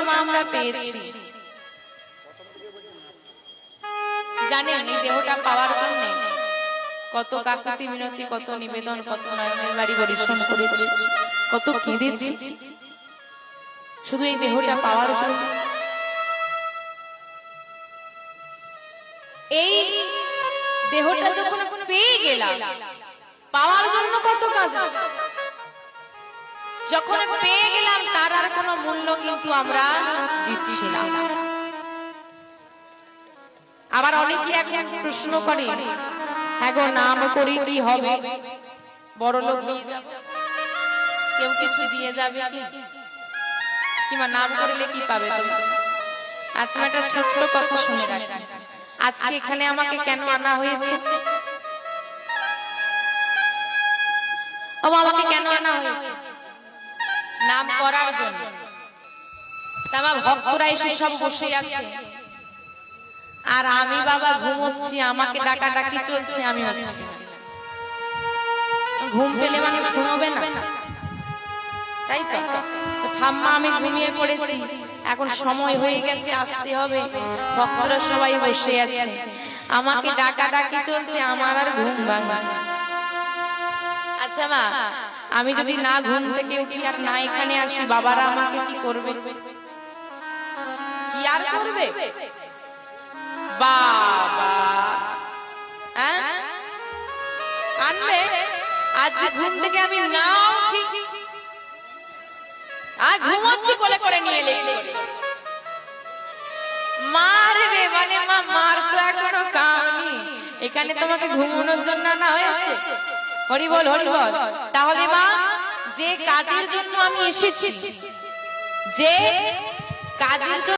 মা আমরা পেয়েছি, জানেন এই দেহটা পাওয়ার জন্য কত কাকুতি মিনতি, কত নিবেদন, কত নয়নের বাড়ি পরিশ্রম করেছি, কত কেঁদেছি শুধু এই দেহটা পাওয়ার জন্য। এই দেহটা যখন পেয়ে গেলাম, পাওয়ার জন্য কত কাজ, যখন পেয়ে গেলাম তার আর কোনো মূল্য কিন্তু আমরা দিচ্ছি না। আবার অনেকে এখন প্রশ্ন করে, হ্যাঁ গো নাম করি কি হবে, বড় লোক হয়ে যাব, কেউ কিছু দিয়ে যাবে কিংবা নাম করলে কি পাবে তুমি? আচ্ছা একটা ছোট্ট কথা শুনে রাখি, আজকে এখানে আমাকে কেন আনা হয়েছে? আমাকে কেন আনা হয়েছে? নাম করার জন্য। আমার ভক্তরা এসে সব বসে আছে, আর আমি বাবা ঘুমোচ্ছি, আমাকে ডাকাডাকি চলছে, আমি হচ্ছি ঘুম পেলে মানুষ ঘুমোবে না, তাই তো? ঠাম্মা আমি ঘুমিয়ে পড়েছি, এখন সময় হয়ে গেছে, আসতে হবে, ভক্তরা সবাই বসে আছে, আমাকে ডাকাডাকি চলছে, আমার আর ঘুম ভাঙছে। আচ্ছা মা, আমি যদি না ঘুম থেকে উঠি আর না এখানে আসি, বাবারা আমাকে কি করবে? কি আর করবে? বাবা আনবে, আজ ঘুম থেকে আমি না উঠি, আর ঘুমোচ্ছি কোলে করে নিয়ে এলে মারবে, মানে মা মার তো এখনো কামি, এখানে তোমাকে ঘুমানোর জন্য না হয়েছে। হরি বল, হরি বল। তাহলে মা, যে কাজের জন্য আমি এসেছি, যে কাজের জন্য